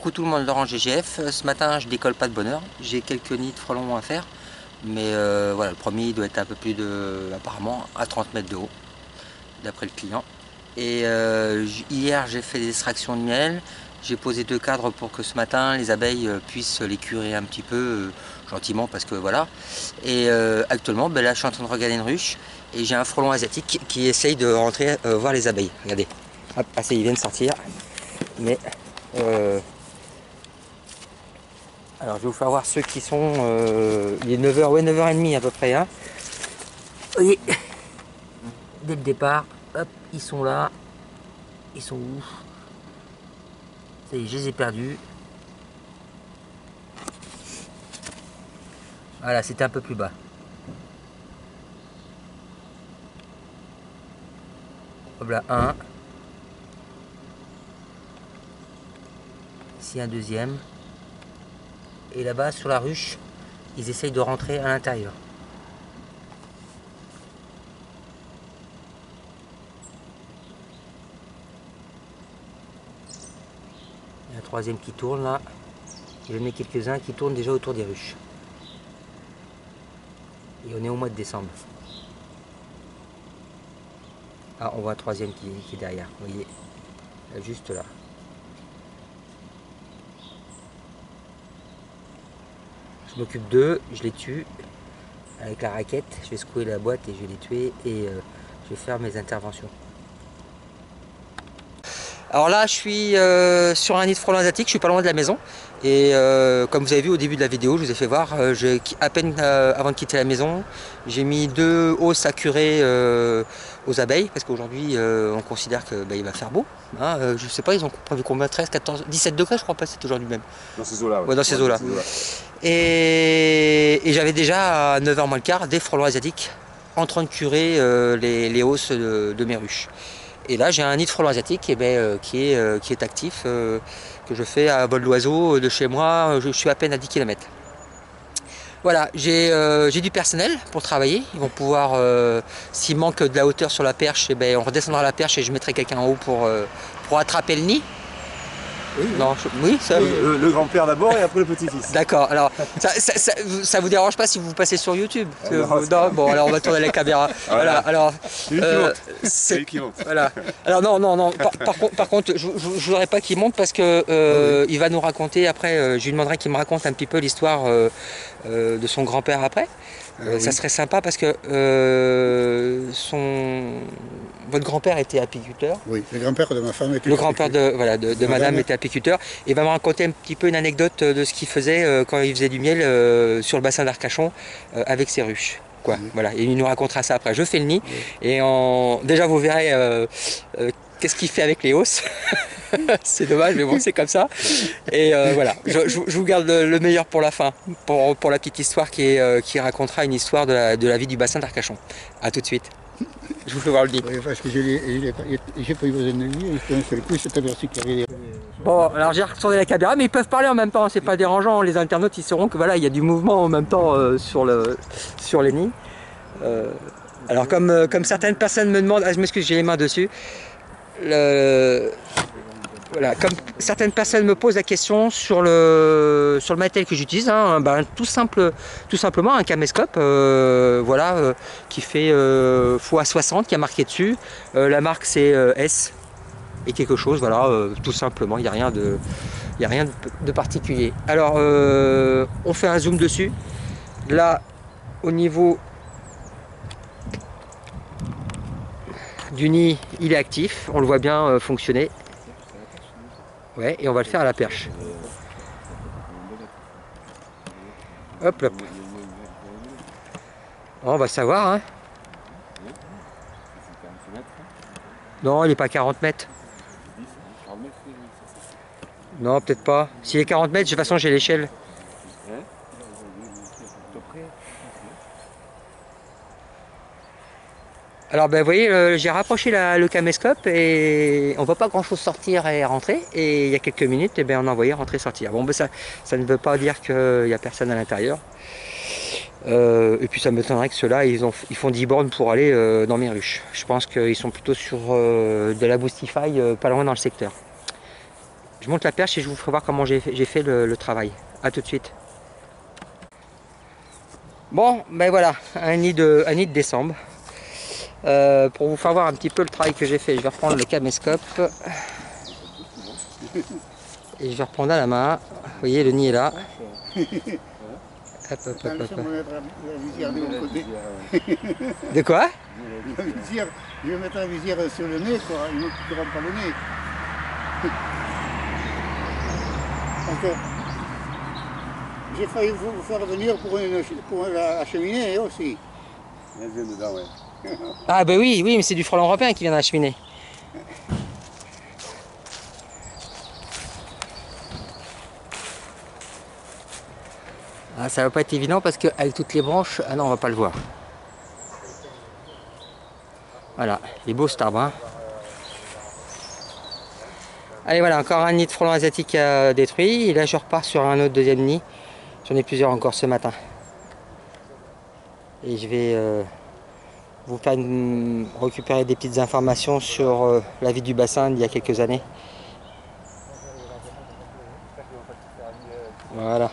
coucou tout le monde, Laurent GGF. Ce matin je décolle pas de bonne heure, j'ai quelques nids de frelons à faire. Mais voilà, le premier il doit être un peu plus de, apparemment à 30 mètres de haut, d'après le client. Et hier j'ai fait des extractions de miel, j'ai posé 2 cadres pour que ce matin les abeilles puissent les curer un petit peu, gentiment parce que voilà. Et actuellement là je suis en train de regarder une ruche et j'ai un frelon asiatique qui essaye de rentrer voir les abeilles. Regardez, hop, ah, ça, il vient de sortir. Mais alors je vais vous faire voir ceux qui sont il est 9h, ouais 9h30 à peu près hein. Vous voyez, dès le départ, hop, ils sont là. Ils sont où? Ça y est, je les ai perdus. Voilà, c'était un peu plus bas. Hop là, un. Ici un deuxième. Et là-bas, sur la ruche, ils essayent de rentrer à l'intérieur. Il y a un troisième qui tourne là. Il y en a quelques-uns qui tournent déjà autour des ruches. Et on est au mois de décembre. Ah, on voit un troisième qui est derrière, vous voyez, juste là. Je m'occupe d'eux, je les tue avec la raquette, je vais secouer la boîte et je vais les tuer et je vais faire mes interventions. Alors là je suis sur un nid de frelons asiatiques, je suis pas loin de la maison et comme vous avez vu au début de la vidéo, je vous ai fait voir, à peine avant de quitter la maison, j'ai mis 2 hausses à curer aux abeilles parce qu'aujourd'hui on considère que il va faire beau. Hein, je sais pas, ils ont prévu combien, 13, 14, 17 degrés je crois pas, c'est aujourd'hui même. Dans ces eaux-là. Ouais, dans ces eaux-là. Et j'avais déjà à 9h moins le quart des frelons asiatiques en train de curer les hausses de mes ruches. Et là j'ai un nid de frelons asiatiques qui est actif, que je fais à vol d'oiseau de chez moi, je suis à peine à 10 km. Voilà, j'ai du personnel pour travailler, ils vont pouvoir, s'il manque de la hauteur sur la perche, on redescendra la perche et je mettrai quelqu'un en haut pour attraper le nid. Oui, non, oui, ça... Le grand-père d'abord et après le petit-fils. D'accord, alors ça vous dérange pas si vous passez sur YouTube? Non, bon, alors on va tourner la caméra. Voilà, alors c'est lui qui monte. Voilà. Alors non, par contre, je voudrais pas qu'il monte parce que il va nous raconter après. Je lui demanderai qu'il me raconte un petit peu l'histoire de son grand-père après. Ça serait sympa parce que votre grand-père était apiculteur. Oui, le grand-père de ma femme était. Le grand-père de madame était apiculteur. Et il va me raconter un petit peu une anecdote de ce qu'il faisait quand il faisait du miel sur le bassin d'Arcachon avec ses ruches. Quoi, voilà. Et il nous racontera ça après. Je fais le nid et déjà vous verrez qu'est-ce qu'il fait avec les hausses. C'est dommage, mais bon, c'est comme ça. Et voilà, je vous garde le meilleur pour la fin, pour la petite histoire qui racontera une histoire de la vie du bassin d'Arcachon. A tout de suite. Je vous fais voir le nid. Oui, parce que j'ai pas eu besoin de lui, c'est le plus cet aperçu qu'il y avait. Bon, alors j'ai retourné la caméra, mais ils peuvent parler en même temps, c'est pas dérangeant. Les internautes ils sauront que voilà, il y a du mouvement en même temps sur les nids. Alors comme certaines personnes me demandent, ah, je m'excuse, j'ai les mains dessus. Voilà, comme certaines personnes me posent la question sur le matériel que j'utilise, hein, tout simplement un caméscope, voilà, qui fait x60, qui a marqué dessus. La marque c'est S et quelque chose, voilà, tout simplement, il n'y a rien de particulier. Alors, on fait un zoom dessus. Là, au niveau du nid, il est actif, on le voit bien fonctionner. Ouais, et on va le faire à la perche. Hop, hop. On va savoir, hein. Non, il n'est pas à 40 mètres. Non, peut-être pas. S'il est 40 mètres, de toute façon, j'ai l'échelle. Alors vous voyez, j'ai rapproché le caméscope et on ne voit pas grand chose sortir et rentrer, et il y a quelques minutes on a envoyé rentrer sortir. Bon ça ne veut pas dire qu'il n'y a personne à l'intérieur, et puis ça m'étonnerait que ceux-là ils font 10 bornes pour aller dans mes ruches. Je pense qu'ils sont plutôt sur de la Boostify, pas loin dans le secteur. Je monte la perche et je vous ferai voir comment j'ai fait le travail. A tout de suite. Bon, ben voilà, un nid de décembre. Pour vous faire voir un petit peu le travail que j'ai fait, je vais reprendre le caméscope. Et je vais reprendre à la main. Vous voyez, le nid est là. Hop, hop, hop, hop. De quoi? La visière, je vais mettre la visière sur le nez, quoi. Il ne me coupera pas le nez. Donc, j'ai failli vous faire venir pour la cheminée aussi. Dedans, ouais. Ah ben oui, oui, mais c'est du frelon européen qui vient de la cheminée. Ah, ça va pas être évident parce qu'avec toutes les branches, ah non, on va pas le voir. Voilà, il est beau cet arbre. Hein. Allez, voilà, encore un nid de frelon asiatique détruit. Et là, je repars sur un autre deuxième nid. J'en ai plusieurs encore ce matin. Et je vais vous faire récupérer des petites informations sur la vie du bassin d'il y a quelques années. Voilà.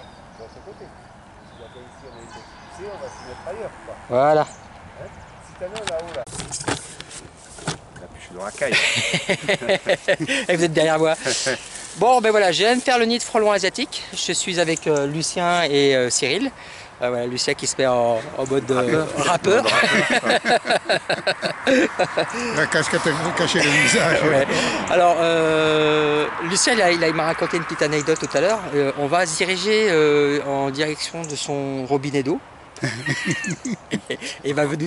Voilà. Je suis dans la caille. Et vous êtes derrière moi. Bon, ben voilà, je viens de faire le nid de frelon asiatique. Je suis avec Lucien et Cyril. Voilà, Lucien qui se met en mode rappeur. La casquette cachée le visage. Ouais. Alors, Lucien, il m'a raconté une petite anecdote tout à l'heure. On va se diriger en direction de son robinet d'eau. Et va nous,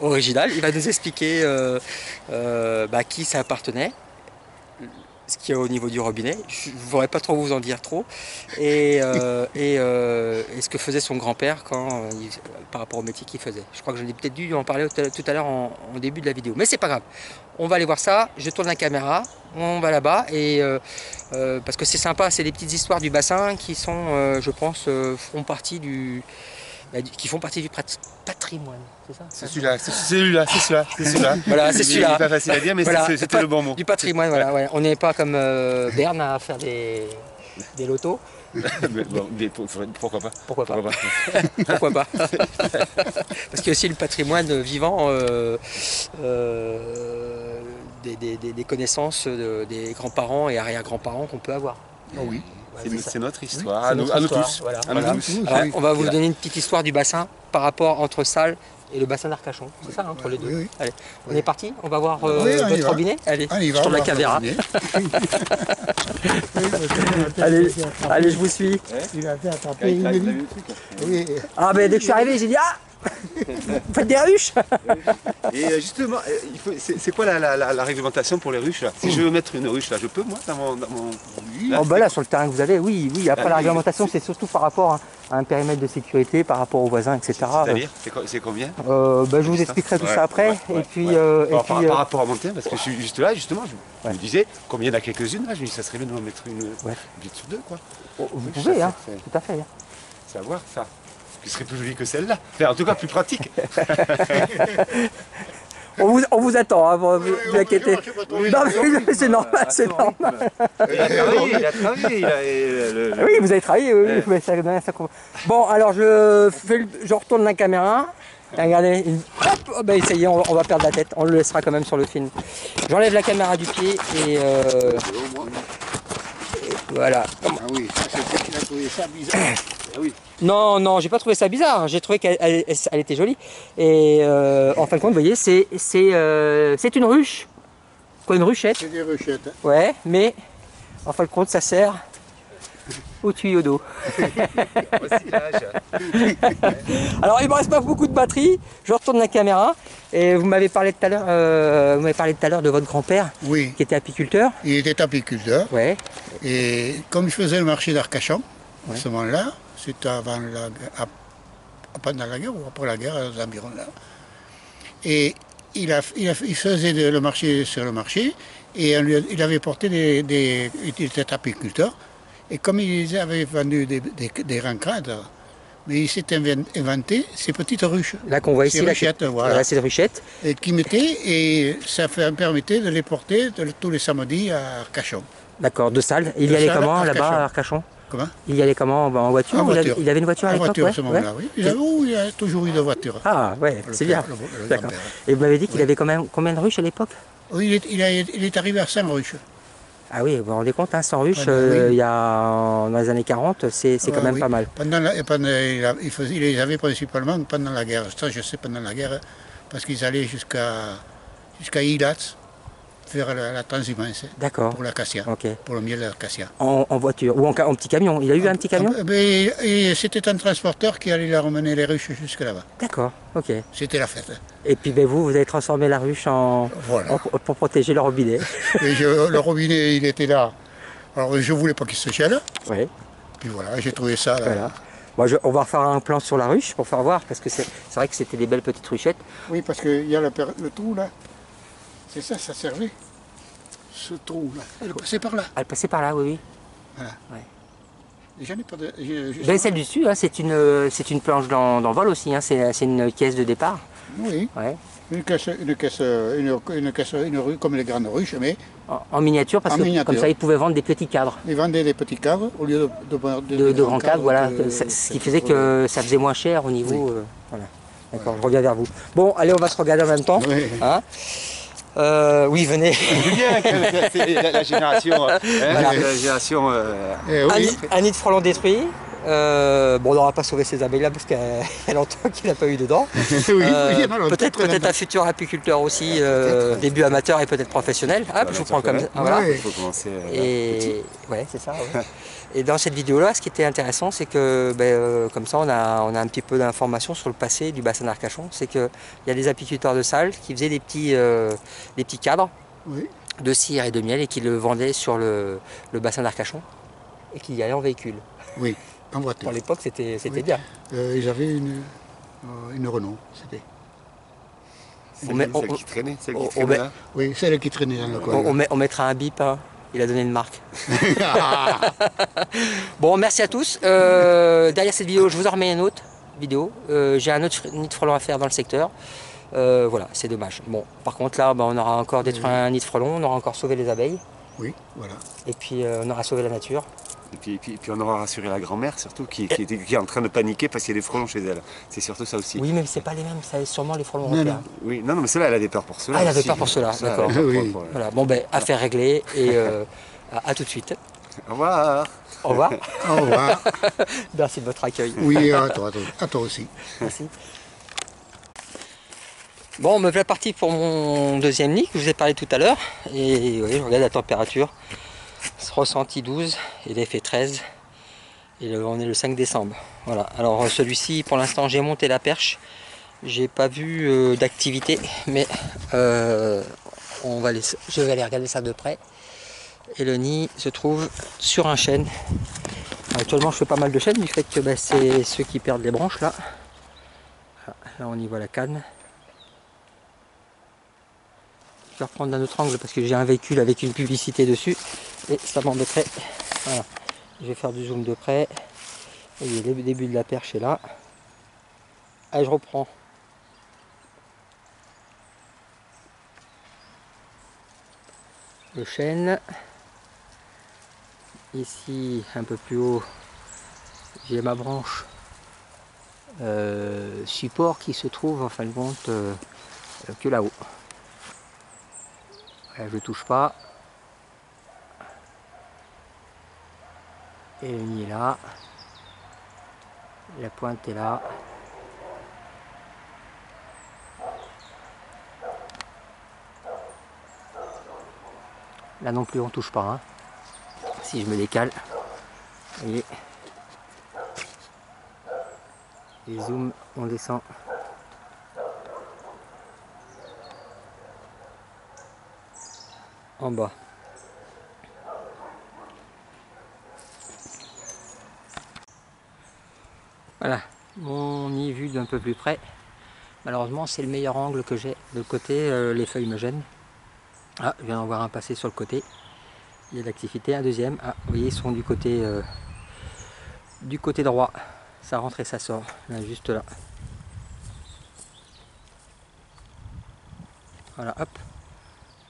original. Il va nous expliquer qui ça appartenait, ce qu'il y a au niveau du robinet. Je ne voudrais pas trop vous en dire trop. Et ce que faisait son grand-père par rapport au métier qu'il faisait. Je crois que j'en ai peut-être dû en parler tout à l'heure en début de la vidéo. Mais c'est pas grave. On va aller voir ça. Je tourne la caméra. On va là-bas. Parce que c'est sympa. C'est des petites histoires du bassin qui sont, je pense, font partie du patrimoine, c'est ça? C'est celui-là, c'est celui-là. Voilà, c'est celui-là. C'est pas facile à dire, mais voilà, c'était le bon mot. Du patrimoine, voilà. Ouais. On n'est pas comme Berne à faire des lotos. Pourquoi pas? Pourquoi pas? Pourquoi pas? Parce qu'il y a aussi le patrimoine vivant des connaissances des grands-parents et arrière-grands-parents qu'on peut avoir. Oh oui. C'est notre histoire, à nous tous. Voilà. À nous tous. Alors, on va vous donner une petite histoire du bassin par rapport entre Salles et le bassin d'Arcachon. C'est ça, entre les deux. Oui. Allez, on est parti, on va voir votre robinet. Allez, je tourne la caméra. Allez, je vous suis. Il a fait attraper une. Oui. Ah ben dès que je suis arrivé, j'ai dit ah, vous faites des ruches. Et justement, c'est quoi la réglementation pour les ruches là? Si je veux mettre une ruche là, je peux moi dans mon... Là, oh, bah là sur le terrain que vous avez, oui. Après la réglementation, c'est surtout par rapport à un périmètre de sécurité, par rapport aux voisins, etc. C'est-à-dire, c'est combien? Je vous expliquerai tout ça après. Par rapport à mon terrain, parce que je suis juste là, justement, je me disais, comme il y en a quelques-unes là, je me dis ça serait bien de m'en mettre une sur deux quoi. Vous pouvez, hein, tout à fait. Savoir ça. Qui serait plus jolie que celle-là. Enfin, en tout cas, plus pratique. On vous attend, hein, vous inquiétez. Non, mais c'est normal, c'est normal. Il a travaillé. Oui, vous avez travaillé, oui. Bon, alors je retourne la caméra. Regardez, hop, ben, ça y est, on va perdre la tête. On le laissera quand même sur le film. J'enlève la caméra du pied et voilà. Ah oui, c'est qu'il a trouvé ça bizarre. Ah oui. Non, j'ai pas trouvé ça bizarre. J'ai trouvé qu'elle était jolie. Et en fin de compte, vous voyez, c'est une ruche. Quoi, une ruchette? C'est des ruchettes. Hein. Ouais, mais en fin de compte, ça sert au tuyau d'eau. Alors, il me reste pas beaucoup de batterie. Je retourne la caméra. Et vous m'avez parlé tout à l'heure de votre grand-père, oui, qui était apiculteur. Il était apiculteur. Ouais. Et comme il faisait le marché d'Arcachon, à ce moment-là, c'était pendant la guerre ou après la guerre, aux environs là. Et il faisait le marché sur le marché, et il avait porté il était apiculteur. Et comme il avait vendu des rencades, mais il s'est inventé ces petites ruches. Là qu'on voit ici, ces ruchettes, voilà. Ces ruchettes. Et qui mettaient, et ça permettait de les porter tous les samedis à Arcachon. D'accord, de Salles. Il y allait comment là-bas à Arcachon? Comment? Il y allait comment? En voiture? En voiture. Il avait une voiture à l'époque? En voiture, à ce moment-là, oui. Il a toujours eu de voiture. Ah, ouais, c'est bien. D'accord. Et vous m'avez dit qu'il avait quand même combien de ruches à l'époque? Oui, il est arrivé à 100 ruches. Ah oui, vous vous rendez compte, hein, 100 ruches, oui. il y a, dans les années 40, c'est quand même pas mal. Il les avait principalement pendant la guerre. Ça, je sais, pendant la guerre, parce qu'ils allaient jusqu'à Ilatz, faire la transhumance pour l'acacia, pour le miel d'acacia. En voiture ou en petit camion? Il a eu un petit camion? C'était un transporteur qui allait la ramener les ruches jusque là-bas. D'accord, ok. C'était la fête. Et puis vous avez transformé la ruche pour protéger le robinet. Le robinet, il était là. Alors je voulais pas qu'il se gèle. Oui. Puis voilà, j'ai trouvé ça. Voilà. Bon, on va refaire un plan sur la ruche pour faire voir, parce que c'est vrai que c'était des belles petites ruchettes. Oui, parce qu'il y a le trou là. C'est ça, ça servait. Ce trou là. Elle passait par là. Elle passait par là, oui. Voilà. Ouais. J'en ai pas de. Celle du dessus, hein, c'est une planche d'envol aussi, hein, c'est une caisse de départ. Oui. Ouais. Une rue comme les grandes ruches, mais en miniature, parce que comme ça ils pouvaient vendre des petits cadres. Ils vendaient des petits cadres au lieu de grands cadres, voilà. Ce qui faisait que ça faisait moins cher au niveau. Oui. Voilà. D'accord, je reviens vers vous. Bon, allez, on va se regarder en même temps. Oui. Hein, oui, venez. C'est la génération. Voilà. La génération oui. Un nid de frelons détruit. Bon, on n'aura pas sauvé ces abeilles-là parce qu'il y a longtemps qu'il n'a pas eu dedans. Peut-être un futur apiculteur aussi, début amateur et peut-être professionnel. Hop, je vous prends comme ça. Voilà. Il faut commencer. Ouais, c'est ça. Ouais. Et dans cette vidéo-là, ce qui était intéressant, c'est que comme ça, on a un petit peu d'informations sur le passé du bassin d'Arcachon. C'est qu'il y a des apiculteurs de Salles qui faisaient des petits cadres de cire et de miel et qui le vendaient sur le bassin d'Arcachon et qui y allaient en véhicule. Oui. En voiture. Pour l'époque, c'était bien. Ils avaient une Renault, c'était. Celle qui traînait, là. Oui, celle qui traînait dans le coin. On mettra un bip, hein. Il a donné une marque. Bon, merci à tous. Derrière cette vidéo, je vous en remets une autre vidéo. J'ai un autre nid de frelons à faire dans le secteur. Voilà, c'est dommage. Bon, par contre là, on aura encore détruit un nid de frelons, on aura encore sauvé les abeilles. Oui, voilà. Et puis on aura sauvé la nature. Et puis on aura rassuré la grand-mère surtout qui est en train de paniquer parce qu'il y a des frelons chez elle. C'est surtout ça aussi. Oui, mais c'est pas les mêmes, c'est sûrement les frelons européens. Oui, non, mais celle-là, elle a des peurs pour cela. Ah, elle avait peur pour cela, d'accord. Oui. Voilà, bon, affaire réglée et à tout de suite. Au revoir. Au revoir. Au revoir. Merci de votre accueil. Oui, à toi aussi. Merci. Bon, me voilà parti pour mon deuxième nid que je vous ai parlé tout à l'heure. Et oui, je regarde la température. Ressenti 12 et l'effet 13. Et on est le 5 décembre. Voilà. Alors celui-ci, pour l'instant, j'ai monté la perche. J'ai pas vu d'activité, mais je vais aller regarder ça de près. Et le nid se trouve sur un chêne. Actuellement, je fais pas mal de chênes du fait que c'est ceux qui perdent les branches là. Là, on y voit la canne. Je vais reprendre d'un autre angle parce que j'ai un véhicule avec une publicité dessus et ça m'embêterait. Voilà. Je vais faire du zoom de près. Vous voyez, le début de la perche est là. Allez, je reprends. Le chêne. Ici, un peu plus haut, j'ai ma branche support qui se trouve en fin de compte que là-haut. Je ne touche pas. Et le nid est là. La pointe est là. Là non plus on ne touche pas. Hein. Si je me décale, vous voyez. Et zoom, on descend. En bas. Voilà, mon nid vu d'un peu plus près. Malheureusement, c'est le meilleur angle que j'ai. De côté, les feuilles me gênent. Ah, je viens d'en voir un passer sur le côté. Il y a de l'activité, un deuxième. Ah, vous voyez, ils sont du côté droit. Ça rentre et ça sort, là, juste là. Voilà, hop,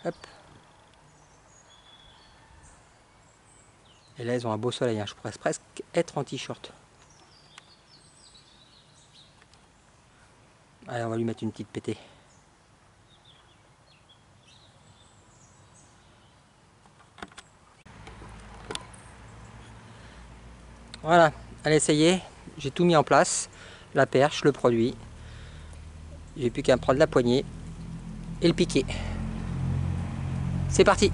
hop. Et là, elles ont un beau soleil, hein. Je pourrais presque être en t-shirt. Allez, on va lui mettre une petite pétée. Voilà, allez, ça y est, j'ai tout mis en place. La perche, le produit. J'ai plus qu'à prendre la poignée et le piquer. C'est parti!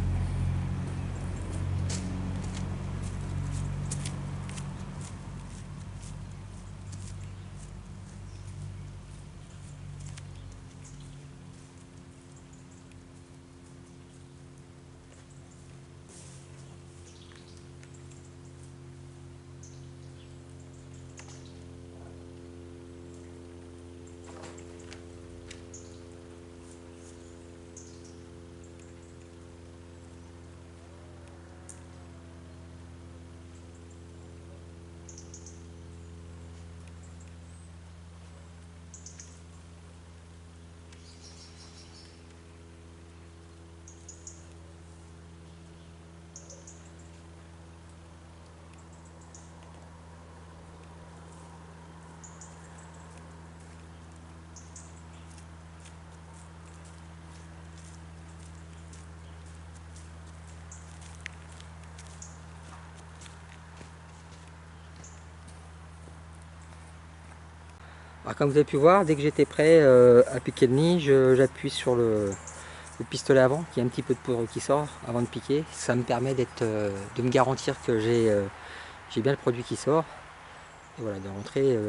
Alors, comme vous avez pu voir, dès que j'étais prêt à piquer le nid, j'appuie sur le pistolet avant, qui a un petit peu de poudre qui sort avant de piquer. Ça me permet de me garantir que j'ai bien le produit qui sort. Et voilà, de rentrer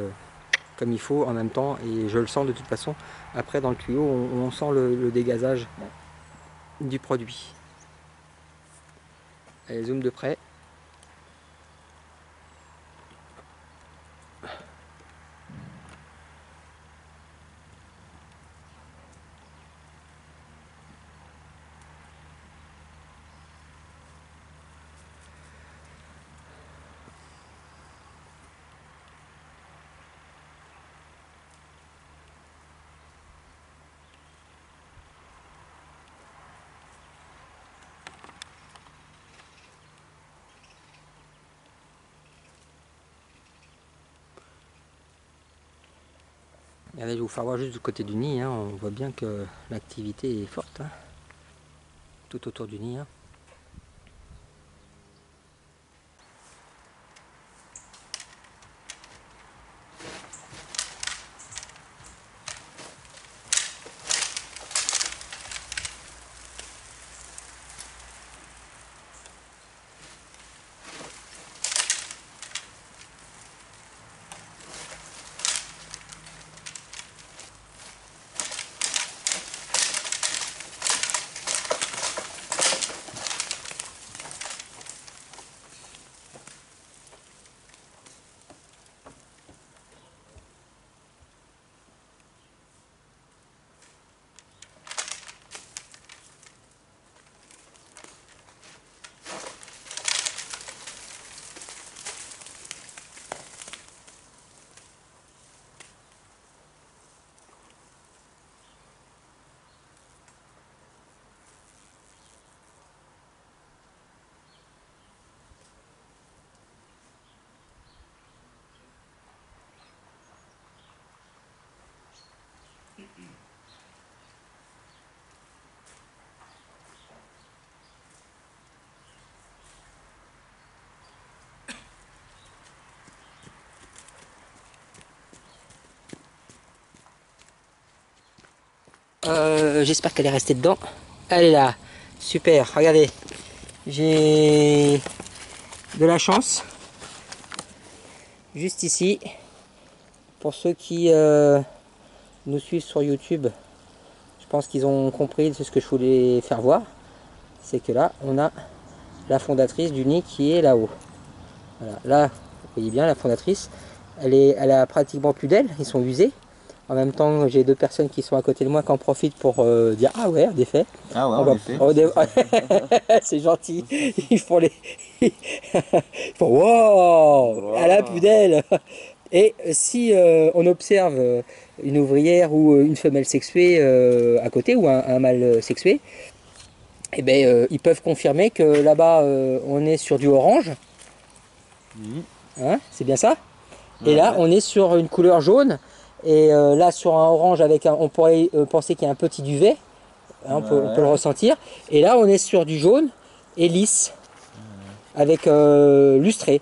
comme il faut en même temps. Et je le sens de toute façon. Après, dans le tuyau, on sent le dégazage du produit. Allez, zoom de près. Allez, je vais vous faire voir juste du côté du nid, hein. On voit bien que l'activité est forte, hein, tout autour du nid, hein. J'espère qu'elle est restée dedans. Elle est là. Super, regardez. J'ai de la chance. Juste ici. Pour ceux qui nous suivent sur YouTube, je pense qu'ils ont compris ce que je voulais faire voir. C'est que là, on a la fondatrice du nid qui est là-haut. Voilà. Là, vous voyez bien la fondatrice. Elle a pratiquement plus d'ailes. Ils sont usés. En même temps, j'ai deux personnes qui sont à côté de moi qui en profitent pour dire ah ouais, en effet. Ah ouais, en effet. C'est gentil. Ils font les. Ils font wow, elle a plus d'ailes. Et si on observe une ouvrière ou une femelle sexuée à côté ou un mâle sexué, eh ben, ils peuvent confirmer que là-bas on est sur du orange. Hein, c'est bien ça? Et là, on est sur une couleur jaune. Et là, sur un orange, avec on pourrait penser qu'il y a un petit duvet. Hein, on peut le ressentir. Et là, on est sur du jaune et lisse. Avec lustré.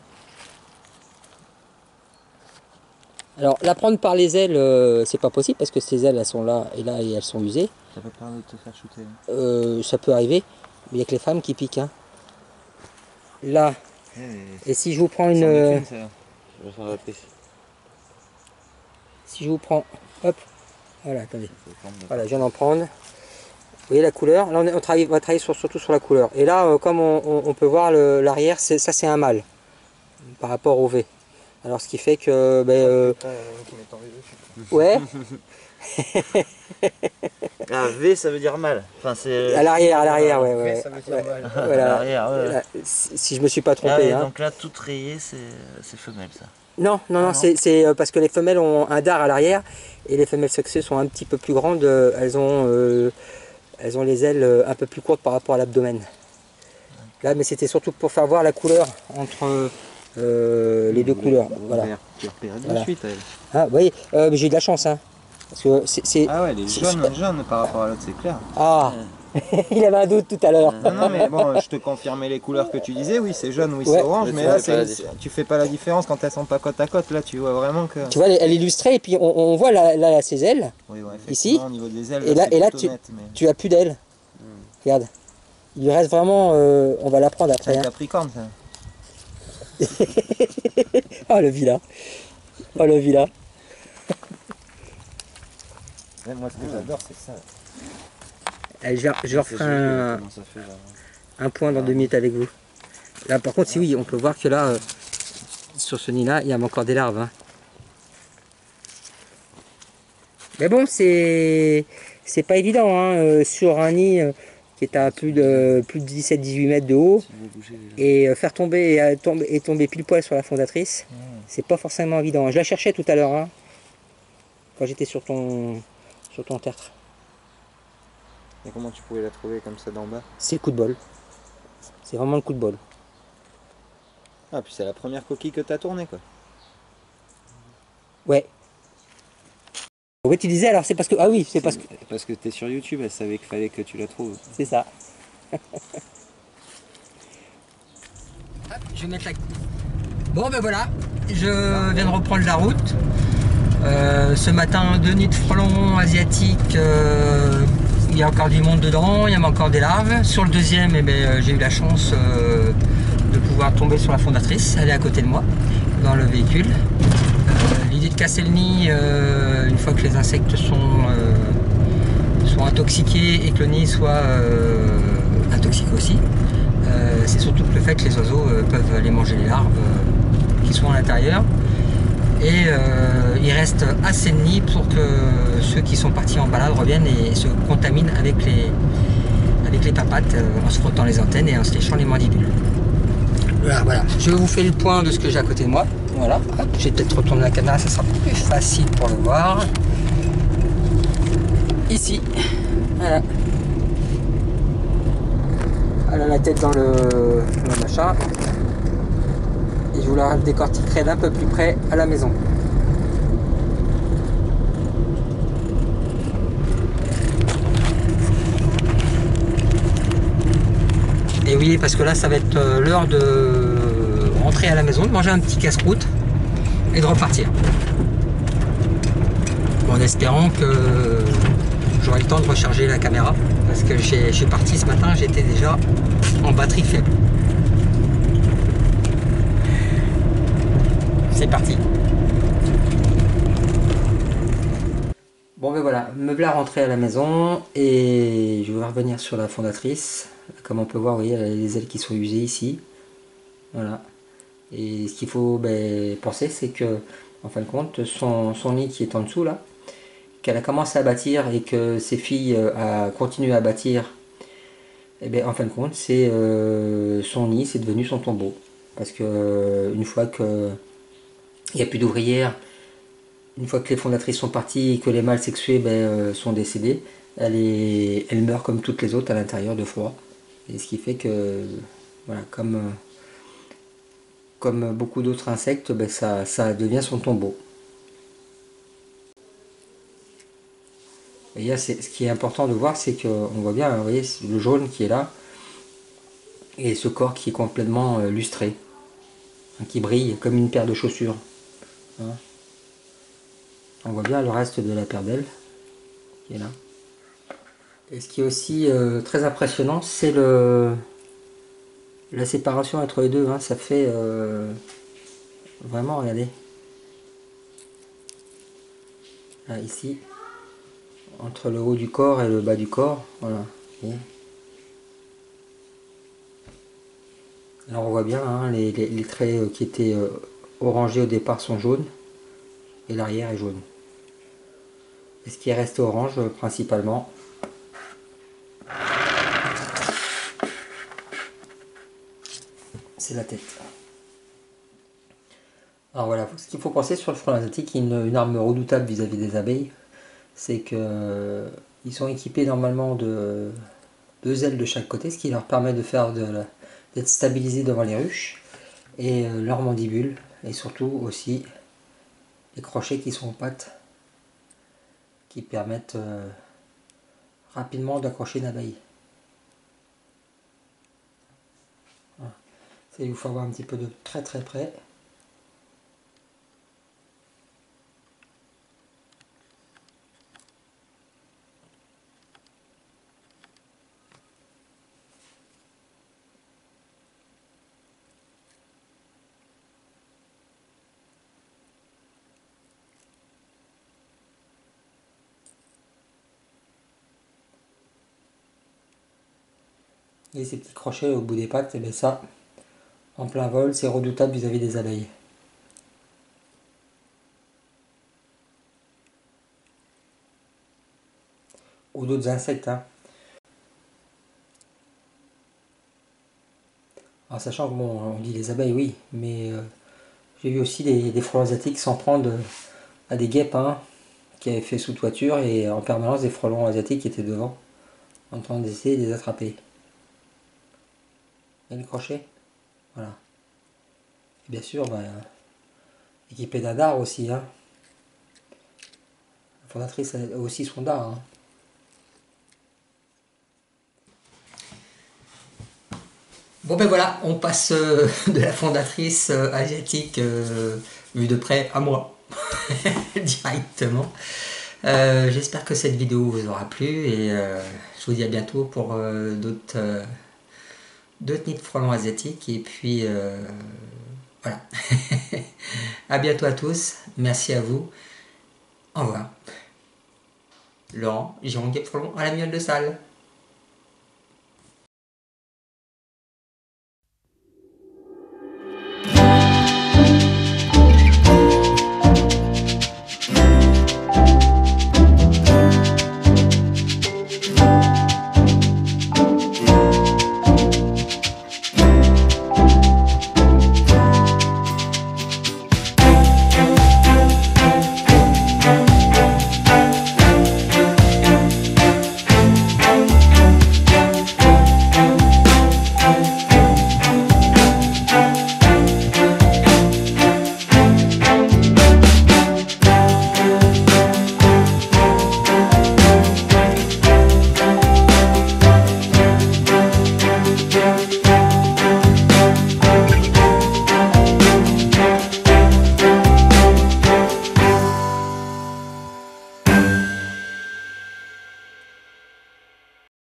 Alors, la prendre par les ailes, c'est pas possible parce que ces ailes, elles sont là et là, et elles sont usées. Ça peut pas te faire shooter. Ça peut arriver. Mais il n'y a que les femmes qui piquent. Hein. Là. Et si je vous prends une... Si je vous prends... Hop. Voilà, attendez. Voilà, je viens d'en prendre. Vous voyez la couleur? Là, on va travailler surtout sur la couleur. Et là, comme on peut voir l'arrière, ça c'est un mâle. Par rapport au V. Alors, ce qui fait que... ouais. Ah, V ça veut dire mâle. Enfin, c'est... À l'arrière, ouais. Ça veut dire mal. Voilà. À l'arrière, ouais. Là, si je me suis pas trompé. Ah ouais, hein. donc là, tout rayé, c'est femelle, ça. Non, c'est parce que les femelles ont un dard à l'arrière et les femelles sexuées sont un petit peu plus grandes. Elles ont les ailes un peu plus courtes par rapport à l'abdomen. Là, mais c'était surtout pour faire voir la couleur entre les deux couleurs. Voilà. Tu repères de suite, elle. Ah, vous voyez, j'ai eu de la chance. Hein, parce que Ah ouais, elle est jaune par rapport à l'autre, c'est clair. Ah, il avait un doute tout à l'heure. Non, mais bon, je te confirmais les couleurs que tu disais. Oui, c'est jaune, oui, Ouais. c'est orange, mais là, tu fais pas la différence quand elles sont pas côte à côte. Là, tu vois vraiment que... Tu vois, elle est illustrée et puis on voit là ses ailes. Oui, ouais, Ici. au niveau des ailes, Et là, c'est net, mais... tu as plus d'ailes. Regarde. Il lui reste vraiment... on va la prendre C'est après. un Hein. capricorne, ça. Oh le vilain. Oh le vilain. Moi, ce que j'adore, c'est ça. Allez, je referai un point dans 2 minutes avec vous. Là par contre, si oui, on peut voir que là, sur ce nid-là, il y a encore des larves. Hein. Mais bon, c'est pas évident. Hein, sur un nid qui est à plus de 17-18 mètres de haut, et faire tomber et tomber pile poil sur la fondatrice, c'est pas forcément évident. Je la cherchais tout à l'heure, hein, quand j'étais sur ton tertre. Et comment tu pouvais la trouver comme ça d'en bas? C'est le coup de bol. C'est vraiment le coup de bol. Ah, puis c'est la première coquille que tu as tournée, quoi. Ouais. Oui, tu disais alors, c'est parce que... Ah oui, c'est parce que... Parce que tu es sur YouTube, elle savait qu'il fallait que tu la trouves. C'est ça. Je vais mettre la... Bon ben voilà, je viens de reprendre la route. Ce matin, 2 nids de frelons asiatiques. Il y a encore du monde dedans, il y a encore des larves. Sur le deuxième, eh ben, j'ai eu la chance de pouvoir tomber sur la fondatrice. Elle est à côté de moi, dans le véhicule. L'idée de casser le nid, une fois que les insectes sont intoxiqués et que le nid soit intoxiqué aussi, c'est surtout le fait que les oiseaux peuvent aller manger les larves qui sont à l'intérieur. Et il reste assez de nids pour que ceux qui sont partis en balade reviennent et se contaminent avec les papates en se frottant les antennes et en se léchant les mandibules. Voilà. Je vous fais le point de ce que j'ai à côté de moi. Voilà. Hop, je vais peut-être retourner la caméra, ça sera plus facile pour le voir. Ici. Voilà. Elle a la tête dans le machin. Et je vous la décortiquerai d'un peu plus près à la maison. Et oui, parce que là, ça va être l'heure de rentrer à la maison, de manger un petit casse-croûte et de repartir. Bon, en espérant que j'aurai le temps de recharger la caméra, parce que je suis parti ce matin, j'étais déjà en batterie faible. C'est parti. Bon ben voilà, me voilà rentré à la maison et je vais revenir sur la fondatrice. Comme on peut voir, vous voyez, elle a les ailes qui sont usées ici. Voilà. Et ce qu'il faut penser, c'est que, en fin de compte, son nid qui est en dessous là, qu'elle a commencé à bâtir et que ses filles a continué à bâtir, et bien en fin de compte, c'est son nid, c'est devenu son tombeau. Parce que une fois que il n'y a plus d'ouvrières, une fois que les fondatrices sont parties et que les mâles sexués sont décédés, elle meurt comme toutes les autres à l'intérieur de froid. Et ce qui fait que, voilà, comme comme beaucoup d'autres insectes, ben ça devient son tombeau. Et là, ce qui est important de voir, c'est qu'on voit bien, vous voyez, le jaune qui est là, et ce corps qui est complètement lustré, hein, qui brille comme une paire de chaussures. Hein. On voit bien le reste de la paire d'ailes qui est là. Et ce qui est aussi très impressionnant, c'est la séparation entre les deux. Hein. Ça fait vraiment, regardez. Là, ici, entre le haut du corps et le bas du corps. Voilà. Alors on voit bien, hein, les traits qui étaient orangés au départ sont jaunes. Et l'arrière est jaune. Et ce qui est resté orange principalement, c'est la tête. Alors voilà, ce qu'il faut penser sur le frelon asiatique, qui est une arme redoutable vis-à-vis des abeilles, c'est que ils sont équipés normalement de 2 ailes de chaque côté, ce qui leur permet de faire d'être stabilisés devant les ruches, et leur mandibule, et surtout aussi les crochets qui sont aux pattes, qui permettent rapidement d'accrocher une abeille. Voilà. Il faut avoir un petit peu de très près. Et ces petits crochets au bout des pattes, et bien ça, en plein vol, c'est redoutable vis-à-vis des abeilles. Ou d'autres insectes. Hein. Alors, sachant que bon, on dit les abeilles, oui, mais j'ai vu aussi des frelons asiatiques s'en prendre à des guêpes hein, qui avaient fait sous toiture et en permanence des frelons asiatiques qui étaient devant en train d'essayer de les attraper. Et le crochet, voilà. Et bien sûr, bah, équipé d'un dard aussi. Hein. La fondatrice a aussi son dard. Hein. Bon ben voilà, on passe de la fondatrice asiatique vue de près à moi, directement. J'espère que cette vidéo vous aura plu et je vous dis à bientôt pour d'autres nids de frelons asiatiques. Et puis voilà. À bientôt à tous, merci à vous. Au revoir. Laurent, Giron Guêpe Frelon à la mignonne de salle.